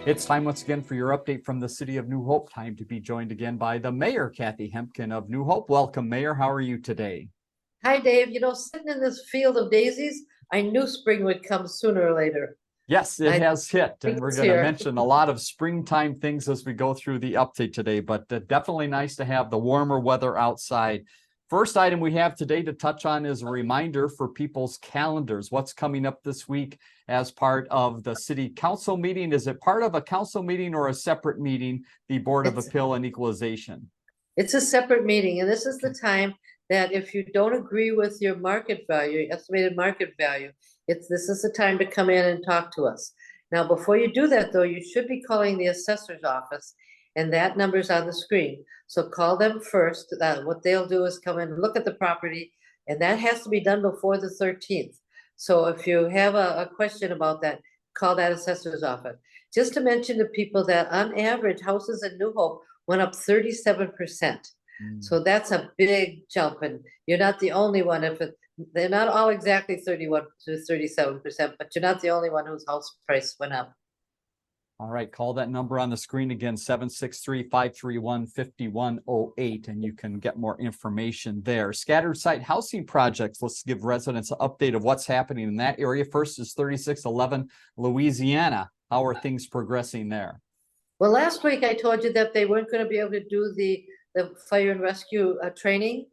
It's time once again for your update from the city of New Hope. Time to be joined again by the mayor, Kathi Hemken of New Hope. Welcome, Mayor. How are you today? Hi, Dave. Sitting in this field of daisies, I knew spring would come sooner or later. Yes, it I has hit, and think we're it's going to here. mention a lot of springtime things as we go through the update today, but definitely nice to have the warmer weather outside. First item we have today to touch on is a reminder for people's calendars. What's coming up this week as part of the city council meeting? Is it part of a council meeting or a separate meeting, the Board of It's Appeal and Equalization? it's a separate meeting, and this is Okay. the time that if you don't agree with your market value, your estimated market value, this is the time to come in and talk to us. Now, before you do that, though, you should be calling the assessor's office, and that number's on the screen. So call them first. What they'll do is come and look at the property, and that has to be done before the 13th. So if you have a question about that, call that assessor's office. Just to mention to people that on average, houses in New Hope went up 37%. So that's a big jump, and you're not the only one. They're not all exactly 31 to 37%, but you're not the only one whose house price went up. All right, call that number on the screen again, 763-531-5108, and you can get more information there. Scattered site housing projects. Let's give residents an update of what's happening in that area. First is 3611 Louisiana. How are things progressing there? Well, last week I told you that they weren't going to be able to do the fire and rescue training.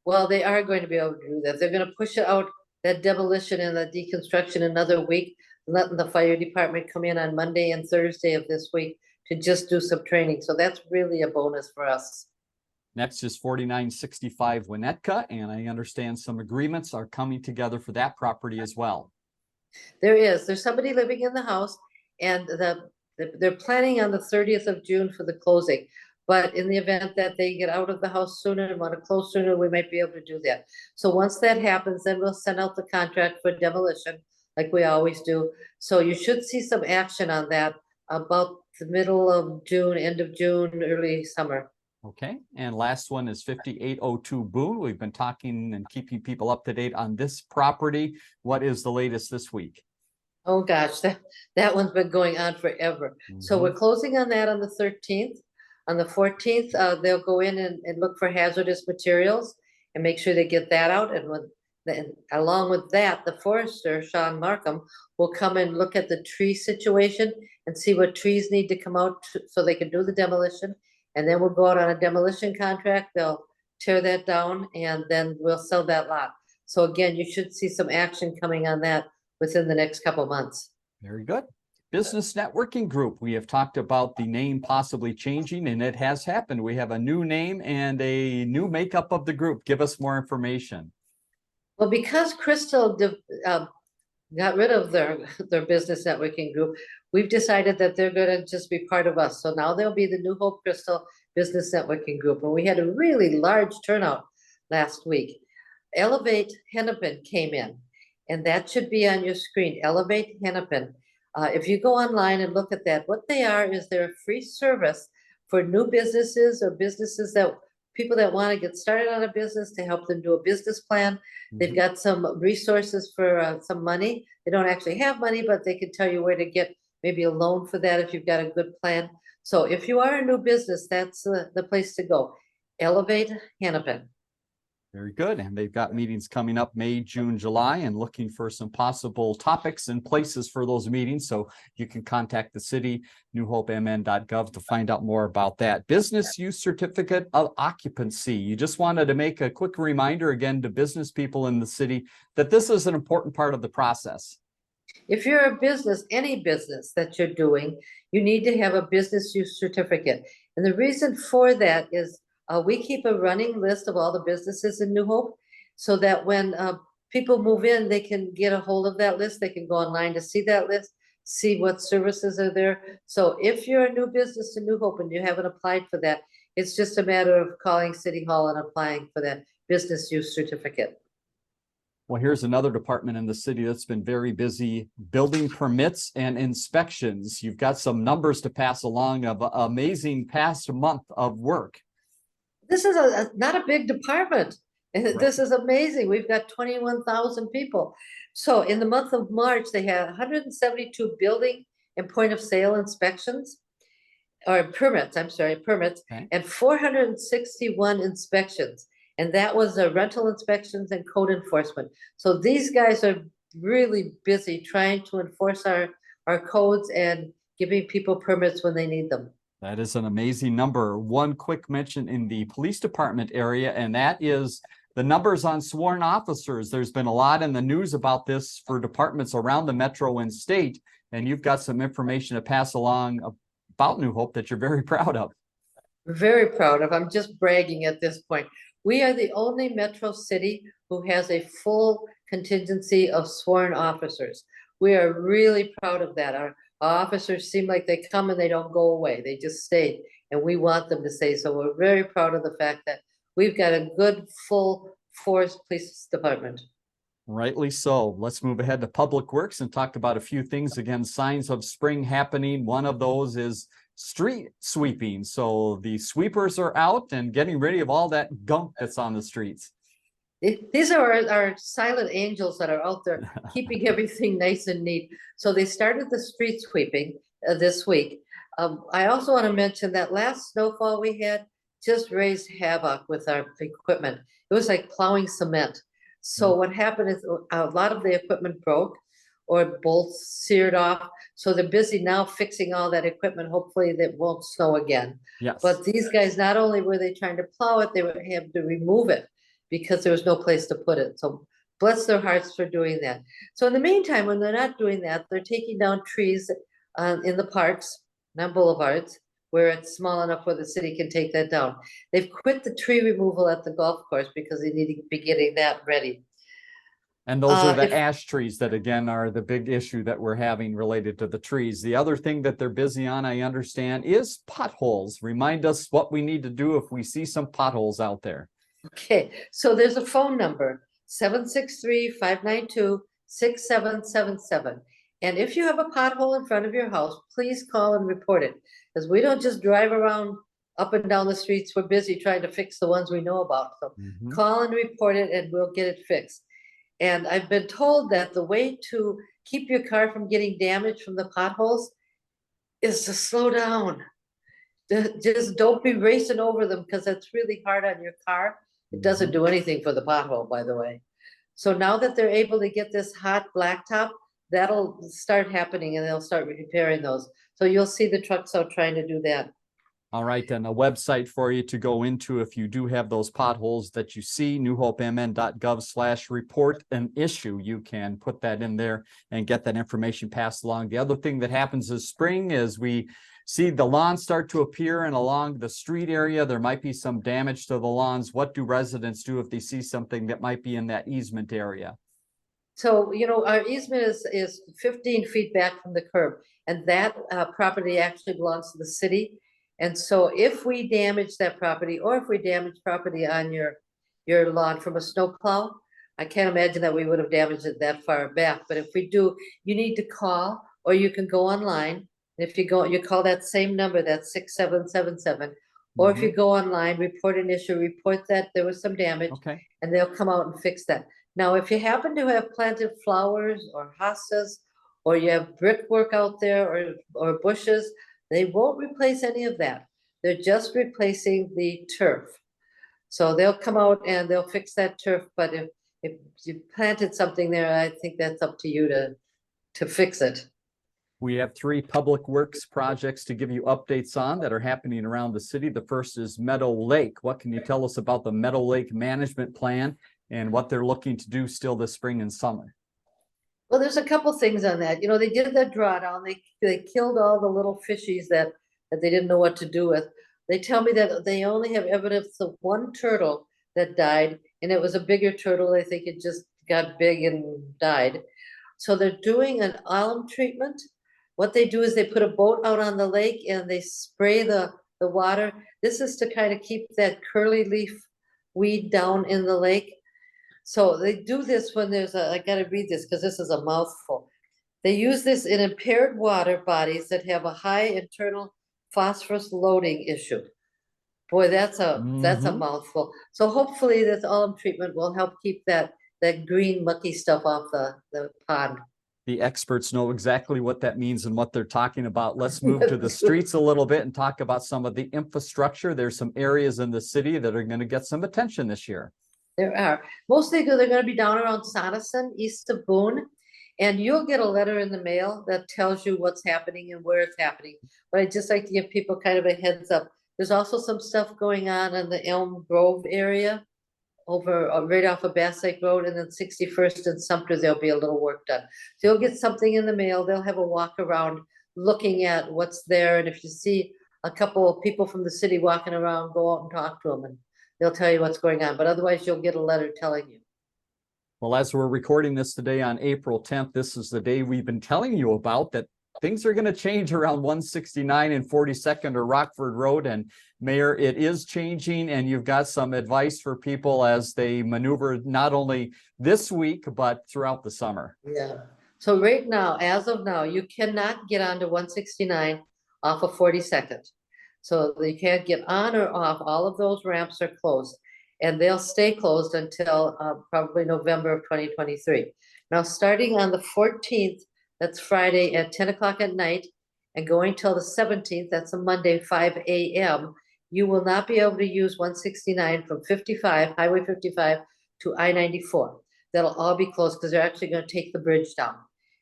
Well, they are going to be able to do that. They're going to push out that demolition and the deconstruction another week, letting the fire department come in on Monday and Thursday of this week to just do some training. So that's really a bonus for us. Next is 4965 Winnetka, and I understand some agreements are coming together for that property as well. There's somebody living in the house, and they're planning on the 30th of June for the closing. But in the event that they get out of the house sooner and want to close sooner, we might be able to do that. So once that happens, then we'll send out the contract for demolition, like we always do. So you should see some action on that about the middle of June, end of June, early summer. Okay, and last one is 5802 Boone. We've been talking and keeping people up to date on this property. What is the latest this week? Oh gosh, that one's been going on forever. So we're closing on that on the 13th. On the 14th, they'll go in and look for hazardous materials and make sure they get that out. And along with that, the forester, Sean Markham, will come and look at the tree situation and see what trees need to come out so they can do the demolition. And then we'll go out on a demolition contract. They'll tear that down, and then we'll sell that lot. So again, you should see some action coming on that within the next couple months. Very good. Business Networking Group. We have talked about the name possibly changing, and it has happened. We have a new name and a new makeup of the group. Give us more information. Well, because Crystal got rid of their business networking group, we've decided that they're going to just be part of us. So now they'll be the New Hope Crystal Business Networking Group. And we had a really large turnout last week. Elevate Hennepin came in, and that should be on your screen. Elevate Hennepin. If you go online and look at that, what they are is they're a free service for new businesses or businesses that people that want to get started on a business, to help them do a business plan. They've got some resources for some money. They don't actually have money, but they can tell you where to get maybe a loan for that if you've got a good plan. So if you are a new business, that's the place to go. Elevate Hennepin. Very good. And they've got meetings coming up May, June, July, and looking for some possible topics and places for those meetings. So you can contact the city, newhopemn.gov, to find out more about that. Business use certificate of occupancy. You just wanted to make a quick reminder again to business people in the city that this is an important part of the process. If you're a business, any business that you're doing, you need to have a business use certificate. And the reason for that is we keep a running list of all the businesses in New Hope, so that when people move in, they can get a hold of that list. They can go online to see that list, see what services are there. So if you're a new business in New Hope and you haven't applied for that, it's just a matter of calling City Hall and applying for that business use certificate. Well, here's another department in the city that's been very busy: building permits and inspections. You've got some numbers to pass along of amazing past month of work. This is not a big department. Right. This is amazing. We've got 21,000 people. So in the month of March, they had 172 building and point of sale inspections. Or permits, I'm sorry, permits, Okay. and 461 inspections. And that was the rental inspections and code enforcement. So these guys are really busy trying to enforce our codes and giving people permits when they need them. That is an amazing number. One quick mention in the police department area, and that is the numbers on sworn officers. There's been a lot in the news about this for departments around the metro and state, and you've got some information to pass along about New Hope that you're very proud of. Very proud of. I'm just bragging at this point. We are the only metro city who has a full contingency of sworn officers. We are really proud of that. Our officers seem like they come and they don't go away. They just stay, and we want them to stay. So we're very proud of the fact that we've got a good full force police department. Rightly so. Let's move ahead to Public Works and talk about a few things. Again, signs of spring happening. One of those is street sweeping. So the sweepers are out and getting rid of all that gunk that's on the streets. These are our silent angels that are out there keeping everything nice and neat. So they started the street sweeping this week. I also want to mention that last snowfall we had just raised havoc with our equipment. It was like plowing cement. So what happened is a lot of the equipment broke or bolts seared off. So they're busy now fixing all that equipment. Hopefully that won't snow again. Yes. But these guys, not only were they trying to plow it, they would have to remove it because there was no place to put it. So bless their hearts for doing that. So in the meantime, when they're not doing that, they're taking down trees in the parks, not boulevards, where it's small enough where the city can take that down. They've quit the tree removal at the golf course because they need to be getting that ready. And those are the ash trees that, again, are the big issue that we're having related to the trees. The other thing that they're busy on, I understand, is potholes. Remind us what we need to do if we see some potholes out there. Okay, so there's a phone number, 763-592-6777. And if you have a pothole in front of your house, please call and report it. Because we don't just drive around up and down the streets. We're busy trying to fix the ones we know about. So call and report it and we'll get it fixed. And I've been told that the way to keep your car from getting damaged from the potholes is to slow down. Just don't be racing over them because that's really hard on your car. It doesn't do anything for the pothole, by the way. So now that they're able to get this hot blacktop, that'll start happening and they'll start repairing those. So you'll see the trucks out trying to do that. All right, then a website for you to go into if you do have those potholes that you see, newhopemn.gov/report an issue. You can put that in there and get that information passed along. The other thing that happens this spring is we see the lawns start to appear, and along the street area, there might be some damage to the lawns. What do residents do if they see something that might be in that easement area? So, you know, our easement is 15 feet back from the curb, and that property actually belongs to the city. And so if we damage that property, or if we damage property on your lawn from a snowplow, I can't imagine that we would have damaged it that far back. But if we do, you need to call, or you can go online. If you go, you call that same number, that's 6777. Or if you go online, report an issue, report that there was some damage, and they'll come out and fix that. Now, if you happen to have planted flowers or hostas, or you have brickwork out there or bushes, they won't replace any of that. They're just replacing the turf. So they'll come out and they'll fix that turf. But if you planted something there, I think that's up to you to fix it. We have 3 public works projects to give you updates on that are happening around the city. The first is Meadow Lake. What can you tell us about the Meadow Lake management plan and what they're looking to do still this spring and summer? Well, there's a couple things on that. You know, they did that drawdown. They killed all the little fishies that they didn't know what to do with. They tell me that they only have evidence of 1 turtle that died, and it was a bigger turtle. I think it just got big and died. So they're doing an alum treatment. What they do is they put a boat out on the lake and they spray the water. This is to kind of keep that curly leaf weed down in the lake. So they do this when there's I gotta read this because this is a mouthful. They use this in impaired water bodies that have a high internal phosphorus loading issue. Boy, that's a mouthful. So hopefully this alum treatment will help keep that green mucky stuff off the pond. The experts know exactly what that means and what they're talking about. Let's move to the streets a little bit and talk about some of the infrastructure. There's some areas in the city that are going to get some attention this year. There are. Mostly they're going to be down around Sonneson, east of Boone. And you'll get a letter in the mail that tells you what's happening and where it's happening. But I'd just like to give people kind of a heads up. There's also some stuff going on in the Elm Grove area over right off of Bass Lake Road, and then 61st and Sumter, there'll be a little work done. So you'll get something in the mail. They'll have a walk around looking at what's there. And if you see a couple of people from the city walking around, go out and talk to them and they'll tell you what's going on. But otherwise you'll get a letter telling you. Well, as we're recording this today on April 10th, this is the day we've been telling you about, that things are going to change around 169 and 42nd or Rockford Road. And Mayor, it is changing, and you've got some advice for people as they maneuver not only this week, but throughout the summer. Yeah. So right now, as of now, you cannot get onto 169 off of 42nd. So you can't get on or off. All of those ramps are closed. And they'll stay closed until probably November of 2023. Now, starting on the 14th, that's Friday at 10 o'clock at night, and going till the 17th, that's a Monday, 5 a.m., you will not be able to use 169 from 55, Highway 55 to I-94. That'll all be closed because they're actually going to take the bridge down.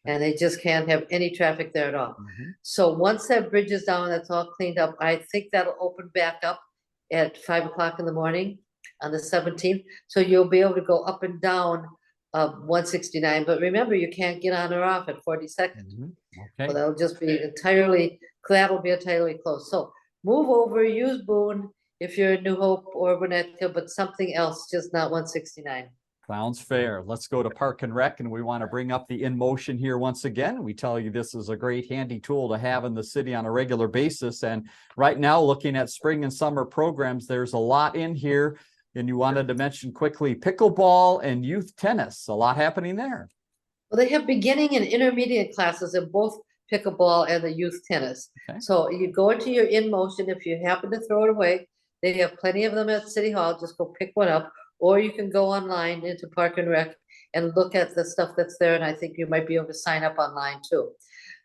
And they just can't have any traffic there at all. Mm-hmm. So once that bridge is down, that's all cleaned up, I think that'll open back up at 5 o'clock in the morning on the 17th. So you'll be able to go up and down 169. But remember, you can't get on or off at 42nd. Mm-hmm. Okay. So that'll just be entirely closed. So move over, use Boone if you're in New Hope or Winnetka, but something else, just not 169. Sounds fair. Let's go to Park and Rec, and we want to bring up the In Motion here once again. We tell you this is a great handy tool to have in the city on a regular basis. And right now, looking at spring and summer programs, there's a lot in here. And you wanted to mention quickly pickleball and youth tennis. A lot happening there. Well, they have beginning and intermediate classes in both pickleball and the youth tennis. Okay. So you go into your In Motion. If you happen to throw it away, they have plenty of them at City Hall. Just go pick one up. Or you can go online into Park and Rec and look at the stuff that's there. And I think you might be able to sign up online too.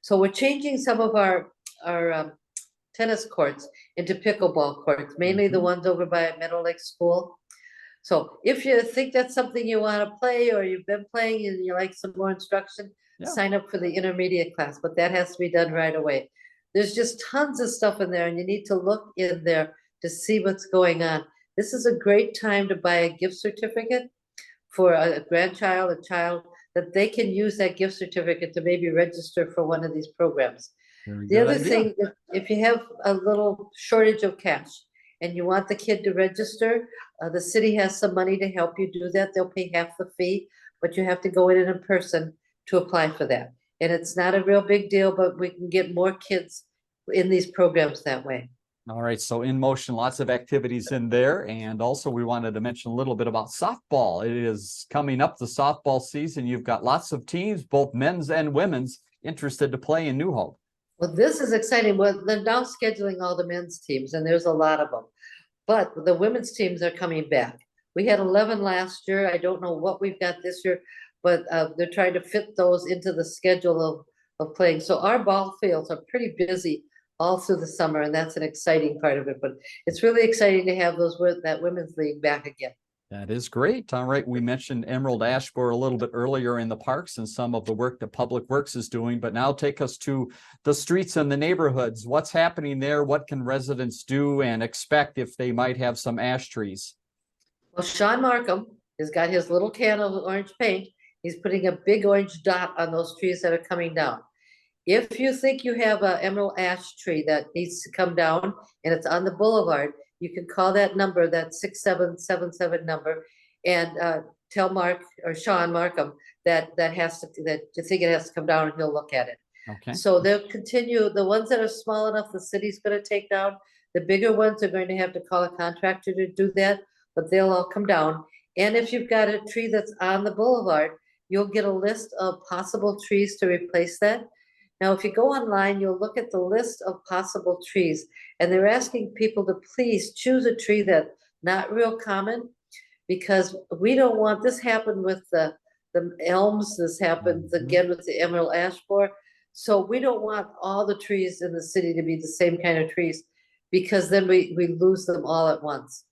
So we're changing some of our tennis courts into pickleball courts, mainly the ones over by Meadow Lake School. So if you think that's something you want to play, or you've been playing and you like some more instruction, sign up for the intermediate class, but that has to be done right away. There's just tons of stuff in there, and you need to look in there to see what's going on. This is a great time to buy a gift certificate for a grandchild, a child, that they can use that gift certificate to maybe register for one of these programs. The other thing, if you have a little shortage of cash and you want the kid to register, the city has some money to help you do that. They'll pay half the fee, but you have to go in person to apply for that. And it's not a real big deal, but we can get more kids in these programs that way. All right, so In Motion, lots of activities in there. And also we wanted to mention a little bit about softball. It is coming up, the softball season. You've got lots of teams, both men's and women's, interested to play in New Hope. Well, this is exciting. Well, they're now scheduling all the men's teams, and there's a lot of them. But the women's teams are coming back. We had 11 last year. I don't know what we've got this year, but they're trying to fit those into the schedule of playing. So our ball fields are pretty busy all through the summer, and that's an exciting part of it. But it's really exciting to have that women's league back again. That is great. All right, we mentioned Emerald Ash Borer a little bit earlier in the parks and some of the work that Public Works is doing, but now take us to the streets and the neighborhoods. What's happening there? What can residents do and expect if they might have some ash trees? Well, Sean Markham has got his little can of orange paint. He's putting a big orange dot on those trees that are coming down. If you think you have an emerald ash tree that needs to come down and it's on the boulevard, you can call that number, that 6777 number, and tell Mark or Sean Markham that you think it has to come down, and he'll look at it. Okay. So they'll continue. The ones that are small enough, the city's going to take down. The bigger ones are going to have to call a contractor to do that, but they'll all come down. And if you've got a tree that's on the boulevard, you'll get a list of possible trees to replace that. Now, if you go online, you'll look at the list of possible trees, and they're asking people to please choose a tree that's not real common, because we don't want this happen with the the elms. This happens again with the emerald ash borer. So we don't want all the trees in the city to be the same kind of trees, because then we lose them all at once.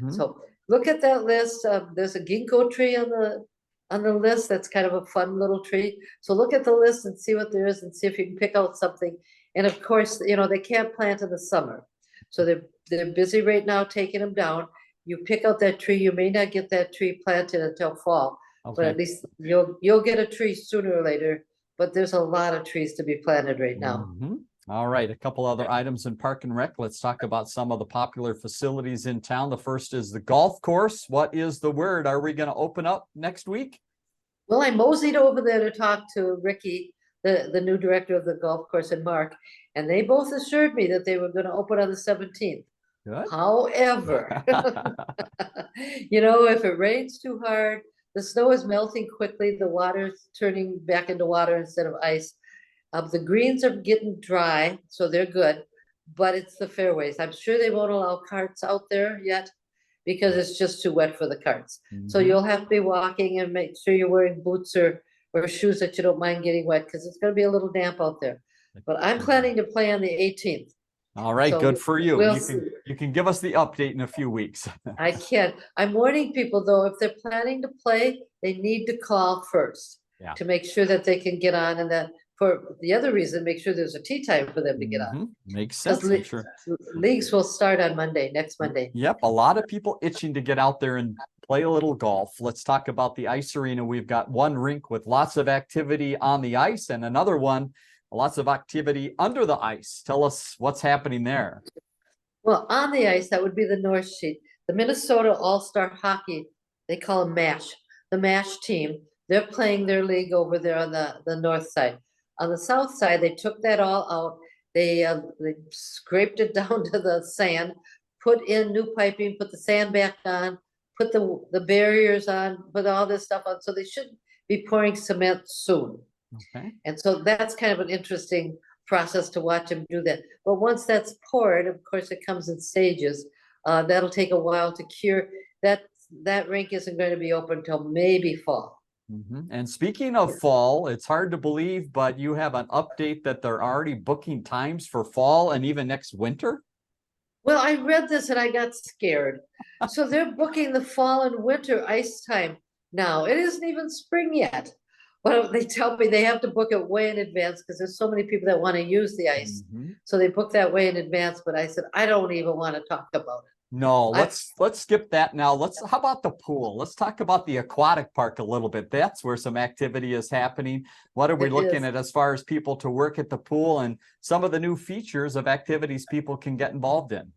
So look at that list. There's a ginkgo tree on the list. That's kind of a fun little tree. So look at the list and see what there is, and see if you can pick out something. And of course, you know, they can't plant in the summer. So they're busy right now taking them down. You pick out that tree, you may not get that tree planted until fall, but at least you'll get a tree sooner or later. But there's a lot of trees to be planted right now. All right, a couple other items in Park and Rec. Let's talk about some of the popular facilities in town. The first is the golf course. What is the word? Are we going to open up next week? Well, I moseyed over there to talk to Ricky, the new director of the golf course, and Mark, and they both assured me that they were going to open on the 17th. Good. However, you know, if it rains too hard, the snow is melting quickly, the water's turning back into water instead of ice. The greens are getting dry, so they're good, but it's the fairways. I'm sure they won't allow carts out there yet because it's just too wet for the carts. So you'll have to be walking, and make sure you're wearing boots or shoes that you don't mind getting wet, because it's going to be a little damp out there. But I'm planning to play on the 18th. All right, So good for you. we'll You can give us the update in a few weeks. I can. I'm warning people, though, if they're planning to play, they need to call first to make sure that they can get on, and that for the other reason, make sure there's a tee time for them to get on. Makes sense. Leagues will start on next Monday. Yep, a lot of people itching to get out there and play a little golf. Let's talk about the ice arena. We've got one rink with lots of activity on the ice, and another one, lots of activity under the ice. Tell us what's happening there. Well, on the ice, that would be the North Sheet. The Minnesota All-Star Hockey, they call them MASH, the MASH team. They're playing their league over there on the north side. On the south side, they took that all out. They scraped it down to the sand, put in new piping, put the sand back on, put the barriers on, put all this stuff on. So they should be pouring cement soon. And so that's kind of an interesting process to watch them do that. But once that's poured, of course, it comes in stages. That'll take a while to cure. That rink isn't going to be open until maybe fall. And speaking of fall, it's hard to believe, but you have an update that they're already booking times for fall and even next winter? Well, I read this and I got scared. So they're booking the fall and winter ice time now. It isn't even spring yet. Well, they tell me they have to book it way in advance because there's so many people that want to use the ice. So they book that way in advance. But I said, I don't even want to talk about it. No, let's skip that now. How about the pool? Let's talk about the aquatic park a little bit. That's where some activity is happening. What are we looking at as far as people to work at the pool and some of the new features of activities people can get involved in?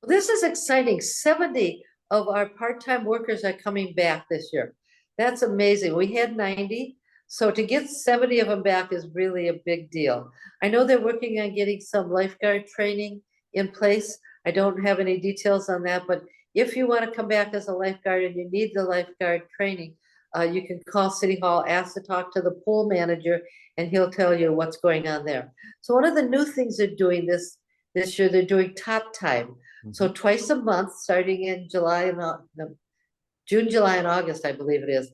This is exciting. 70 of our part-time workers are coming back this year. That's amazing. We had 90. So to get 70 of them back is really a big deal. I know they're working on getting some lifeguard training in place. I don't have any details on that, but if you want to come back as a lifeguard and you need the lifeguard training, you can call City Hall, ask to talk to the pool manager, and he'll tell you what's going on there. So one of the new things they're doing this year, they're doing top time. So twice a month, starting in June, July, and August, I believe it is.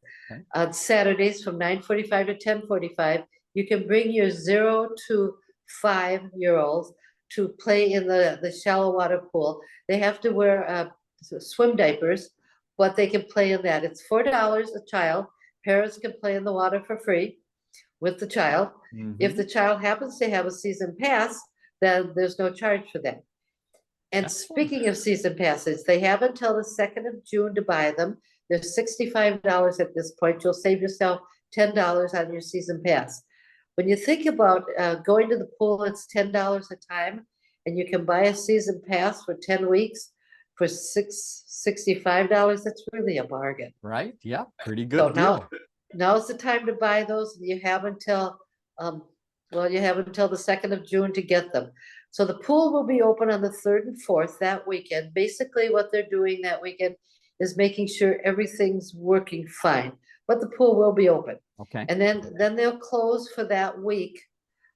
On Saturdays from 9:45 to 10:45, you can bring your 0 to 5-year-olds to play in the shallow water pool. They have to wear swim diapers, but they can play in that. It's $4 a child. Parents can play in the water for free with the child. If the child happens to have a season pass, then there's no charge for that. And speaking of season passes, they have until the 2nd of June to buy them. They're $65 at this point. You'll save yourself $10 on your season pass. When you think about going to the pool, it's $10 a time, and you can buy a season pass for 10 weeks for $65. That's really a bargain. Right? Yeah, pretty good. So now's the time to buy those. You have until the 2nd of June to get them. So the pool will be open on the 3rd and 4th that weekend. Basically, what they're doing that weekend is making sure everything's working fine, but the pool will be open. And then they'll close for that week,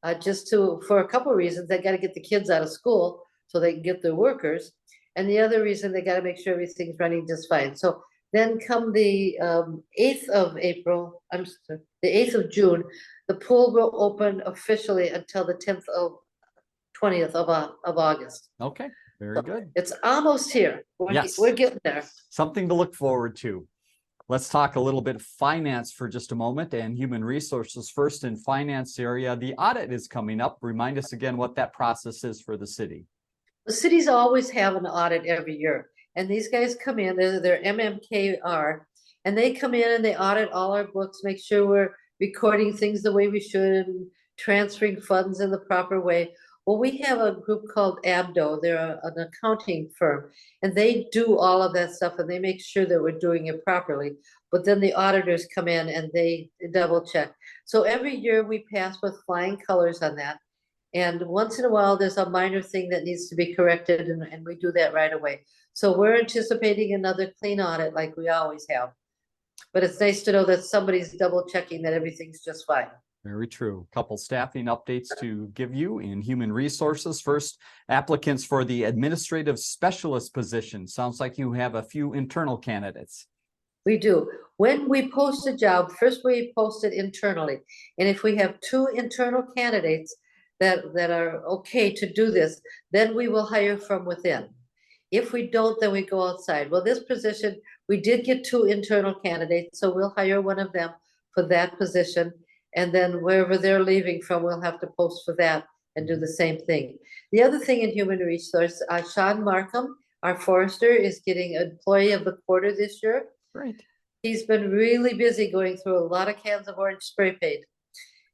for a couple of reasons. They got to get the kids out of school so they can get their workers, and the other reason, they got to make sure everything's running just fine. So Then come the 8th of April, I'm sorry, the 8th of June, the pool will open officially until the 10th of 20th of August. Okay, very good. It's almost here. Yes. We're getting there. Something to look forward to. Let's talk a little bit finance for just a moment and human resources. First, in finance area, the audit is coming up. Remind us again what that process is for the city. The cities always have an audit every year, and these guys come in, they're MMKR, and they come in and they audit all our books, make sure we're recording things the way we should and transferring funds in the proper way. Well, we have a group called Abdo. They're an accounting firm, and they do all of that stuff and they make sure that we're doing it properly. But then the auditors come in and they double check. So every year we pass with flying colors on that. And once in a while, there's a minor thing that needs to be corrected, and we do that right away. So we're anticipating another clean audit like we always have. But it's nice to know that somebody's double checking that everything's just fine. Very true. Couple staffing updates to give you in human resources. First, applicants for the administrative specialist position. Sounds like you have a few internal candidates. We do. When we post a job, first we post it internally. And if we have 2 internal candidates that are okay to do this, then we will hire from within. If we don't, then we go outside. Well, this position, we did get 2 internal candidates, so we'll hire one of them for that position. And then wherever they're leaving from, we'll have to post for that and do the same thing. The other thing in human resource, Sean Markham, our forester, is getting Employee of the Quarter this year. Great. He's been really busy going through a lot of cans of orange spray paint.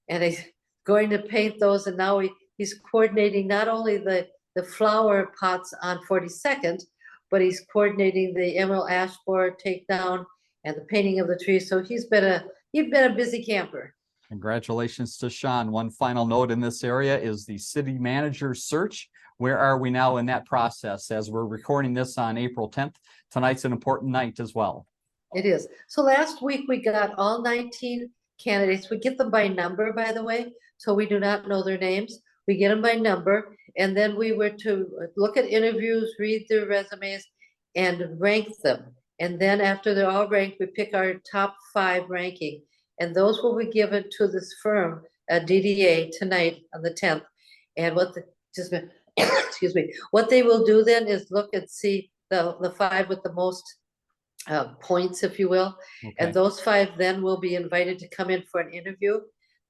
And he's going to paint those, and now he's coordinating not only the flower pots on 42nd, but he's coordinating the emerald ash borer takedown and the painting of the trees. So he's been a busy camper. Congratulations to Sean. One final note in this area is the city manager search. Where are we now in that process? As we're recording this on April 10th, tonight's an important night as well. It is. So last week we got all 19 candidates. We get them by number, by the way, so we do not know their names. We get them by number, and then we were to look at interviews, read their resumes, and rank them. And then after they're all ranked, we pick our top 5 ranking. And those will be given to this firm, DDA, tonight on the 10th. And excuse me, what they will do then is look and see the 5 with the most points, if you will. Okay. And those 5 then will be invited to come in for an interview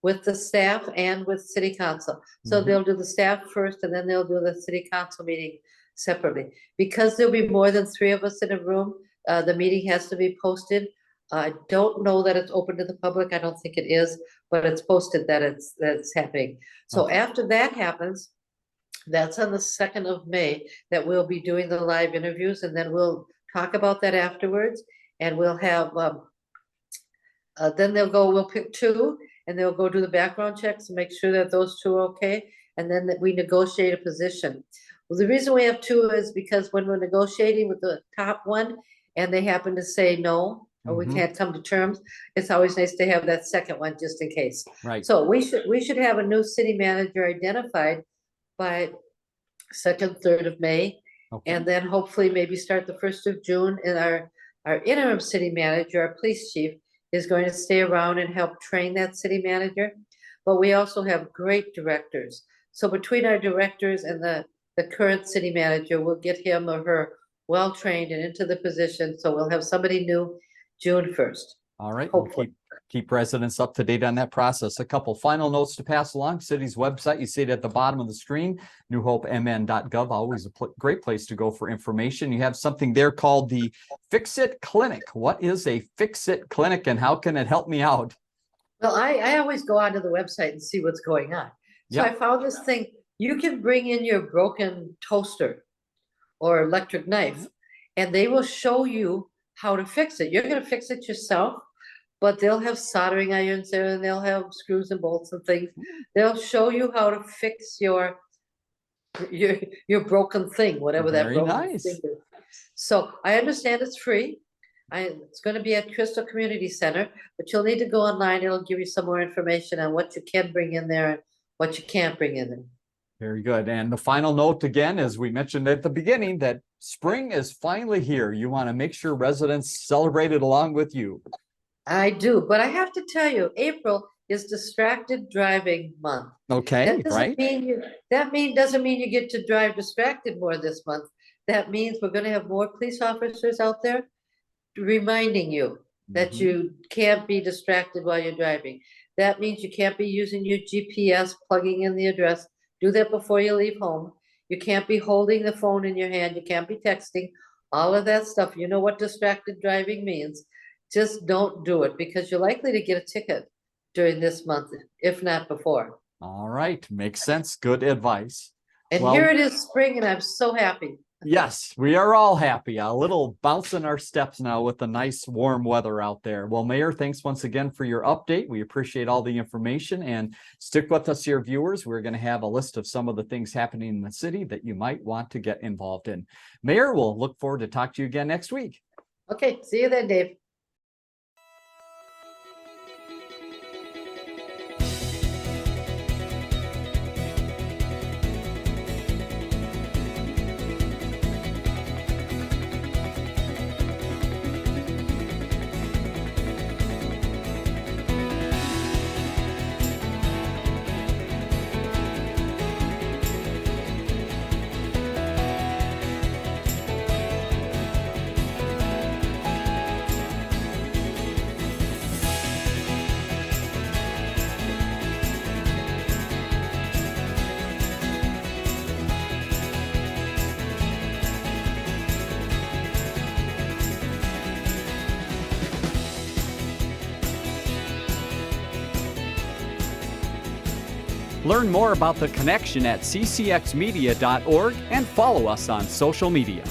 with the staff and with city council. So they'll do the staff first, and then they'll do the city council meeting separately. Because there'll be more than 3 of us in a room, the meeting has to be posted. I don't know that it's open to the public. I don't think it is, but it's posted that it's happening. So after that happens, that's on the 2nd of May that we'll be doing the live interviews, and then we'll talk about that afterwards. And we'll have, then we'll pick 2, and they'll go do the background checks and make sure that those 2 are okay. And then that we negotiate a position. Well, the reason we have 2 is because when we're negotiating with the top one and they happen to say no, or we can't come to terms, it's always nice to have that second one just in case. Right. So we should have a new city manager identified by 2nd, 3rd of May. Okay. And then hopefully maybe start the 1st of June. And our interim city manager, our police chief, is going to stay around and help train that city manager. But we also have great directors. So between our directors and the current city manager, we'll get him or her well-trained and into the position. So we'll have somebody new June 1st. All right. We'll keep residents up to date on that process. A couple final notes to pass along. City's website, you see it at the bottom of the screen, newhopemn.gov. Always a great place to go for information. You have something there called the Fix-It Clinic. What is a Fix-It Clinic, and how can it help me out? Well, I always go onto the website and see what's going on. So I found this thing. You can bring in your broken toaster or electric knife, and they will show you how to fix it. You're going to fix it yourself, but they'll have soldering irons there, and they'll have screws and bolts and things. They'll show you how to fix your broken thing, whatever that broken thing is. So I understand it's free. It's going to be at Crystal Community Center, but you'll need to go online. It'll give you some more information on what you can bring in there and what you can't bring in there. Very good. And the final note again, as we mentioned at the beginning, that spring is finally here. You want to make sure residents celebrate it along with you. I do, but I have to tell you, April is distracted driving month. Okay, That doesn't right? mean doesn't mean you get to drive distracted more this month. That means we're gonna have more police officers out there reminding you that Mhm. you can't be distracted while you're driving. That means you can't be using your GPS, plugging in the address. Do that before you leave home. You can't be holding the phone in your hand. You can't be texting. All of that stuff. You know what distracted driving means. Just don't do it because you're likely to get a ticket during this month, if not before. All right, makes sense. Good advice. And Well, here it is spring, and I'm so happy. yes, we are all happy. A little bounce in our steps now with the nice warm weather out there. Well, Mayor, thanks once again for your update. We appreciate all the information, and stick with us here, viewers. We're going to have a list of some of the things happening in the city that you might want to get involved in. Mayor, we'll look forward to talk to you again next week. Okay, see you then, Dave. Learn more about the connection at ccxmedia.org and follow us on social media.